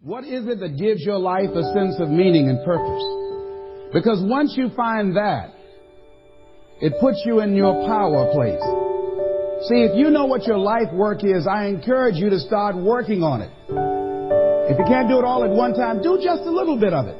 What is it that gives your life a sense of meaning and purpose? Because once you find that, it puts you in your power place. See, if you know what your life work is, I encourage you to start working on it. If you can't do it all at one time, do just a little bit of it.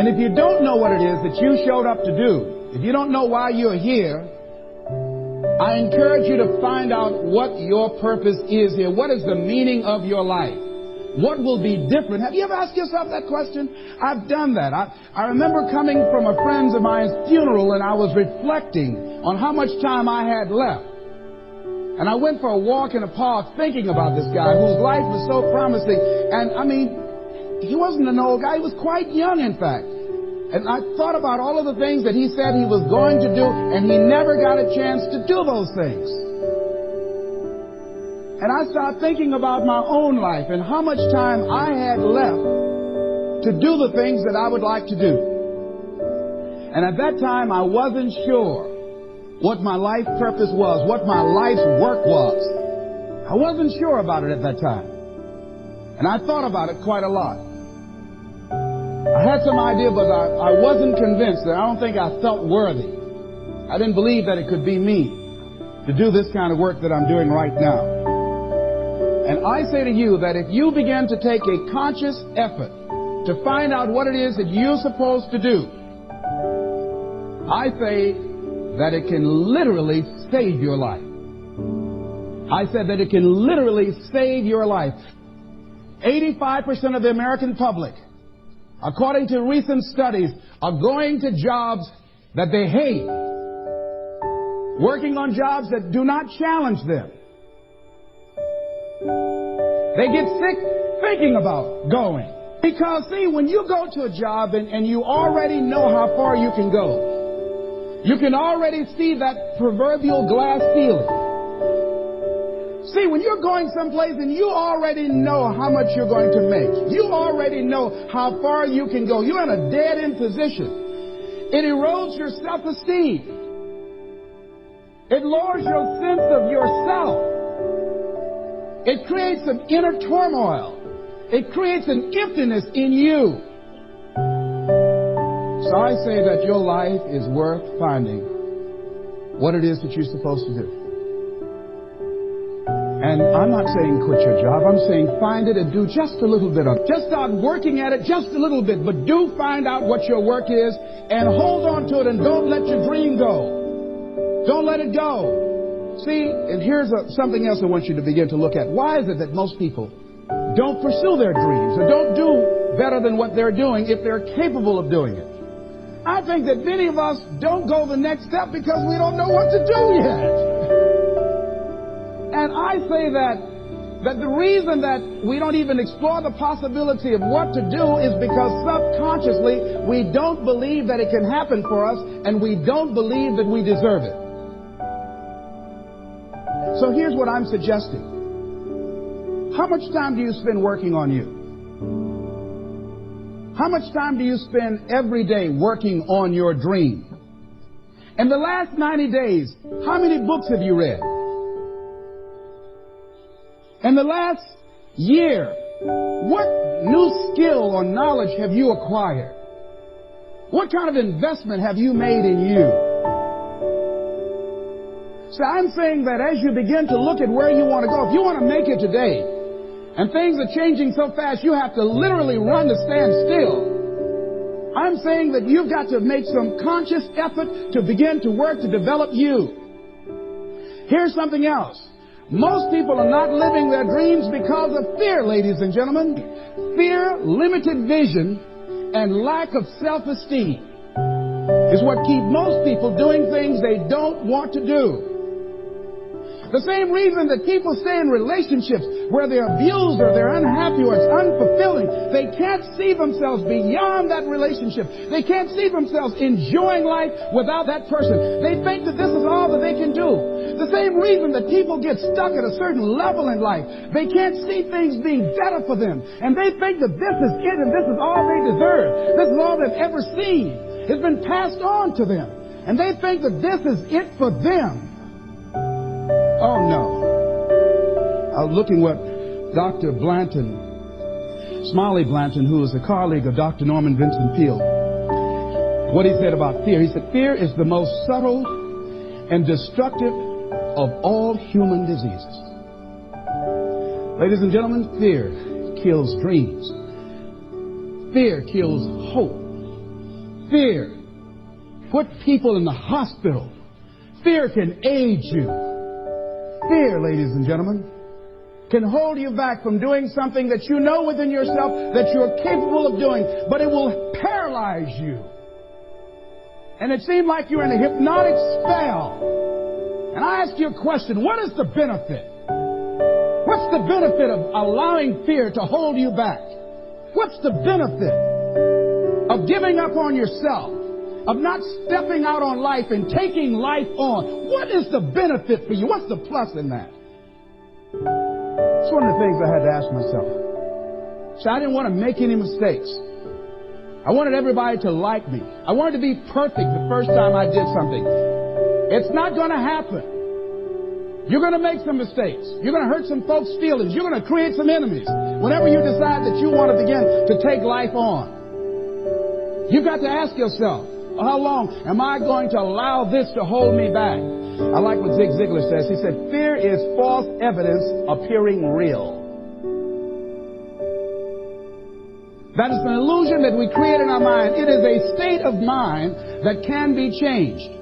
And if you don't know what it is that you showed up to do, if you don't know why you're here, I encourage you to find out what your purpose is here. What is the meaning of your life? What will be different? Have you ever asked yourself that question? I've done that. I remember coming from a friend of mine's funeral, and I was reflecting on how much time I had left. And I went for a walk in a park thinking about this guy whose life was so promising. And I mean, he wasn't an old guy. He was quite young, in fact. And I thought about all of the things that he said he was going to do, and he never got a chance to do those things. And I started thinking about my own life and how much time I had left to do the things that I would like to do. And at that time, I wasn't sure what my life purpose was, what my life's work was. I wasn't sure about it at that time. And I thought about it quite a lot. I had some idea, but I wasn't convinced. I don't think I felt worthy. I didn't believe that it could be me to do this kind of work that I'm doing right now. And I say to you that if you begin to take a conscious effort to find out what it is that you're supposed to do, I say that it can literally save your life. I said that it can literally save your life. 85% of the American public, according to recent studies, are going to jobs that they hate, working on jobs that do not challenge them. They get sick thinking about going. Because, see, when you go to a job and you already know how far you can go, you can already see that proverbial glass ceiling. See, when you're going someplace and you already know how much you're going to make, you already know how far you can go, you're in a dead-end position. It erodes your self-esteem. It lowers your sense of yourself. It creates an inner turmoil. It creates an emptiness in you. So I say that your life is worth finding what it is that you're supposed to do. And I'm not saying quit your job. I'm saying find it and do just a little bit of it. Just start working at it just a little bit. But do find out what your work is and hold on to it and don't let your dream go. Don't let it go. See, and here's something else I want you to begin to look at. Why is it that most people don't pursue their dreams or don't do better than what they're doing if they're capable of doing it? I think that many of us don't go the next step because we don't know what to do yet. And I say that the reason that we don't even explore the possibility of what to do is because subconsciously we don't believe that it can happen for us and we don't believe that we deserve it. So here's what I'm suggesting. How much time do you spend working on you? How much time do you spend every day working on your dream? In the last 90 days, how many books have you read? In the last year, what new skill or knowledge have you acquired? What kind of investment have you made in you? So I'm saying that as you begin to look at where you want to go, if you want to make it today, and things are changing so fast, you have to literally run to stand still. I'm saying that you've got to make some conscious effort to begin to work to develop you. Here's something else. Most people are not living their dreams because of fear, ladies and gentlemen. Fear, limited vision, and lack of self-esteem is what keep most people doing things they don't want to do. The same reason that people stay in relationships where they're abused or they're unhappy or it's unfulfilling, they can't see themselves beyond that relationship. They can't see themselves enjoying life without that person. They think that this is all that they can do. The same reason that people get stuck at a certain level in life. They can't see things being better for them. And they think that this is it and this is all they deserve. This is all they've ever seen. It's been passed on to them. And they think that this is it for them. Oh, no. I was looking what Dr. Blanton Smiley Blanton, who is a colleague of Dr. Norman Vincent Peale, what he said about fear. He said, fear is the most subtle and destructive of all human diseases. Ladies and gentlemen, fear kills dreams. Fear kills hope. Fear put people in the hospital. Fear can age you. Fear, ladies and gentlemen, can hold you back from doing something that you know within yourself that you're capable of doing, but it will paralyze you. And it seemed like you're in a hypnotic spell. And I ask you a question, what is the benefit? What's the benefit of allowing fear to hold you back? What's the benefit of giving up on yourself, of not stepping out on life and taking life on? What is the benefit for you? What's the plus in that? It's one of the things I had to ask myself. So I didn't want to make any mistakes. I wanted everybody to like me. I wanted to be perfect the first time I did something. It's not going to happen. You're going to make some mistakes. You're going to hurt some folks' feelings. You're going to create some enemies whenever you decide that you want to begin to take life on. You've got to ask yourself, how long am I going to allow this to hold me back? I like what Zig Ziglar says. He said, fear is false evidence appearing real. That is an illusion that we create in our mind. It is a state of mind that can be changed.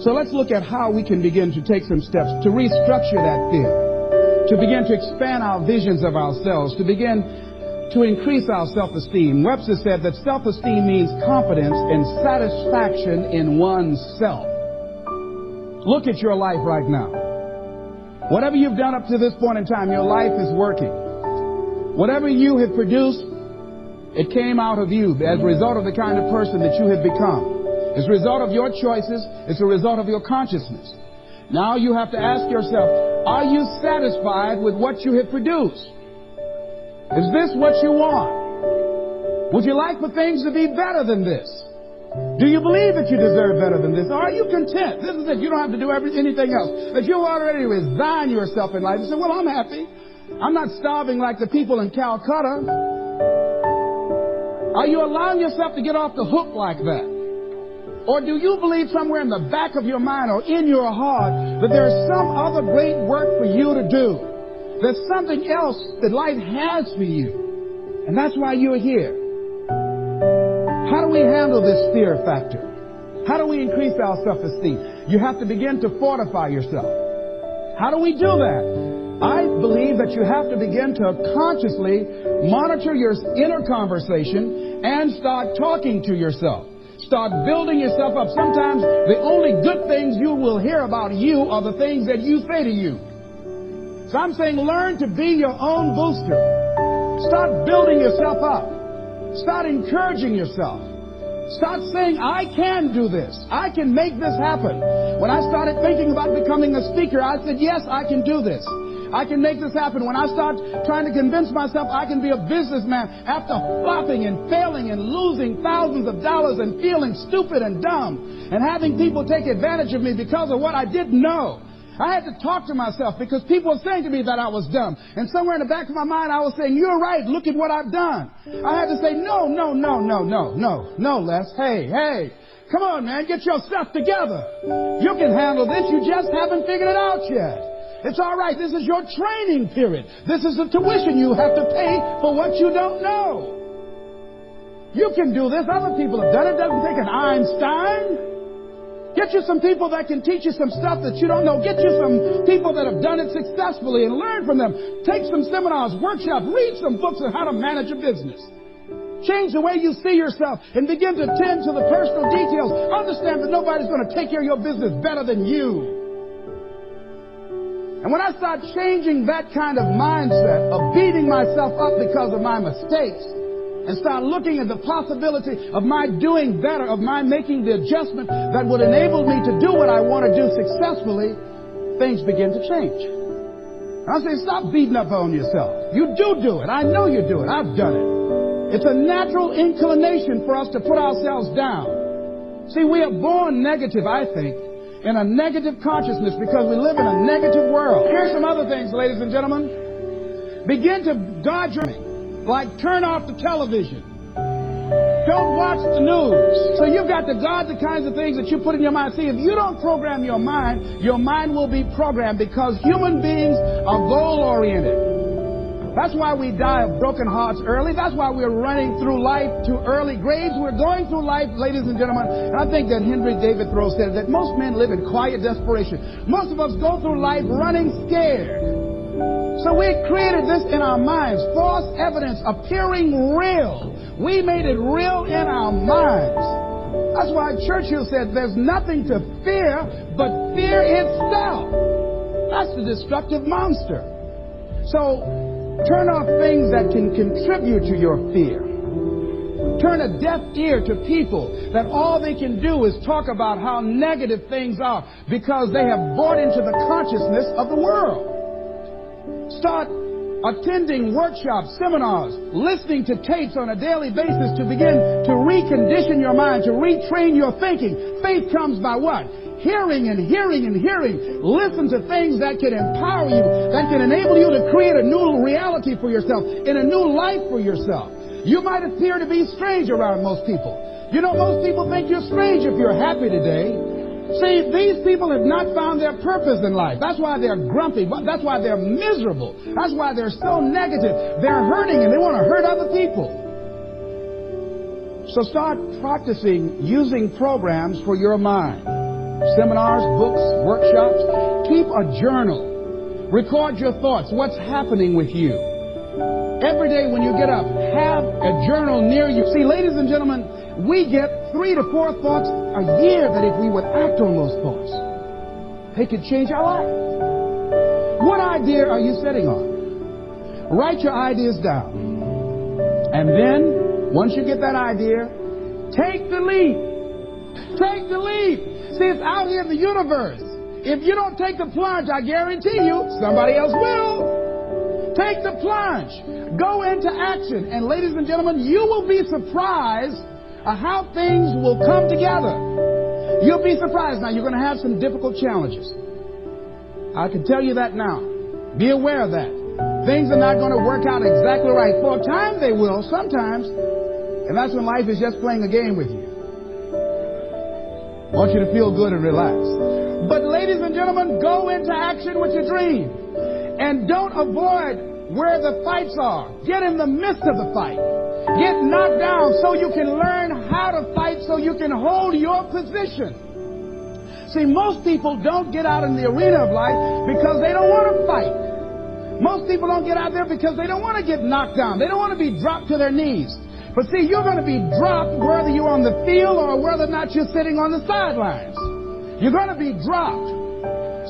So let's look at how we can begin to take some steps to restructure that fear, to begin to expand our visions of ourselves, to begin to increase our self-esteem. Webster said that self-esteem means confidence and satisfaction in oneself. Look at your life right now. Whatever you've done up to this point in time, your life is working. Whatever you have produced, it came out of you as a result of the kind of person that you have become. It's a result of your choices. It's a result of your consciousness. Now you have to ask yourself, are you satisfied with what you have produced? Is this what you want? Would you like for things to be better than this? Do you believe that you deserve better than this? Or are you content? This is it. You don't have to do anything else. That you already resign yourself in life and say, well, I'm happy. I'm not starving like the people in Calcutta. Are you allowing yourself to get off the hook like that? Or do you believe somewhere in the back of your mind or in your heart that there's some other great work for you to do? There's something else that life has for you. And that's why you're here. How do we handle this fear factor? How do we increase our self-esteem? You have to begin to fortify yourself. How do we do that? I believe that you have to begin to consciously monitor your inner conversation and start talking to yourself. Start building yourself up. Sometimes the only good things you will hear about you are the things that you say to you. So I'm saying learn to be your own booster. Start building yourself up. Start encouraging yourself. Start saying, I can do this. I can make this happen. When I started thinking about becoming a speaker, I said, yes, I can do this. I can make this happen. When I start trying to convince myself I can be a businessman after flopping and failing and losing thousands of dollars and feeling stupid and dumb and having people take advantage of me because of what I didn't know. I had to talk to myself because people were saying to me that I was dumb. And somewhere in the back of my mind, I was saying, you're right. Look at what I've done. I had to say, no, Les. Hey, come on, man. Get yourself together. You can handle this. You just haven't figured it out yet. It's all right. This is your training period. This is the tuition you have to pay for what you don't know. You can do this. Other people have done it. It doesn't take an Einstein. Get you some people that can teach you some stuff that you don't know. Get you some people that have done it successfully and learn from them. Take some seminars, workshops, read some books on how to manage a business. Change the way you see yourself and begin to tend to the personal details. Understand that nobody's going to take care of your business better than you. And when I start changing that kind of mindset of beating myself up because of my mistakes and start looking at the possibility of my doing better, of my making the adjustment that would enable me to do what I want to do successfully, things begin to change. I say, stop beating up on yourself. You do it. I know you do it. I've done it. It's a natural inclination for us to put ourselves down. See, we are born negative, I think, in a negative consciousness because we live in a negative world. Here's some other things, ladies and gentlemen. Begin to guard your... like turn off the television. Don't watch the news. So you've got to guard the kinds of things that you put in your mind. See, if you don't program your mind will be programmed, because human beings are goal-oriented. That's why we die of broken hearts early. That's why we're running through life to early graves. We're going through life, ladies and gentlemen. And I think that Henry David Thoreau said that most men live in quiet desperation. Most of us go through life running scared. So we created this in our minds, false evidence appearing real. We made it real in our minds. That's why Churchill said there's nothing to fear but fear itself. That's the destructive monster. So turn off things that can contribute to your fear. Turn a deaf ear to people that all they can do is talk about how negative things are, because they have bought into the consciousness of the world. Start attending workshops, seminars, listening to tapes on a daily basis to begin to recondition your mind, to retrain your thinking. Faith comes by what? Hearing and hearing and hearing. Listen to things that can empower you, that can enable you to create a new reality for yourself, and a new life for yourself. You might appear to be strange around most people. You know, most people think you're strange if you're happy today. See, these people have not found their purpose in life. That's why they're grumpy. That's why they're miserable. That's why they're so negative. They're hurting and they want to hurt other people. So start practicing using programs for your mind. Seminars, books, workshops. Keep a journal. Record your thoughts. What's happening with you? Every day when you get up, have a journal near you. See, ladies and gentlemen, we get 3 to 4 thoughts a year that if we would act on those thoughts, they could change our life. What idea are you sitting on? Write your ideas down. And then, once you get that idea, take the leap. Take the leap. See, it's out here in the universe. If you don't take the plunge, I guarantee you, somebody else will. Take the plunge. Go into action. And ladies and gentlemen, you will be surprised how things will come together. You'll be surprised. Now, you're going to have some difficult challenges. I can tell you that now. Be aware of that. Things are not going to work out exactly right. For a time, they will, sometimes. And that's when life is just playing a game with you. I want you to feel good and relax. But ladies and gentlemen, go into action with your dream. And don't avoid where the fights are. Get in the midst of the fight. Get knocked down so you can learn how to fight, so you can hold your position. See, most people don't get out in the arena of life because they don't want to fight. Most people don't get out there because they don't want to get knocked down. They don't want to be dropped to their knees. But see, you're going to be dropped whether you're on the field or whether or not you're sitting on the sidelines. You're going to be dropped.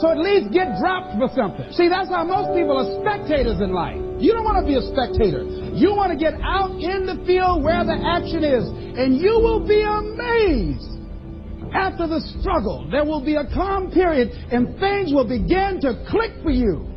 So at least get dropped for something. See, that's how most people are spectators in life. You don't want to be a spectator. You want to get out in the field where the action is. And you will be amazed. After the struggle, there will be a calm period and things will begin to click for you.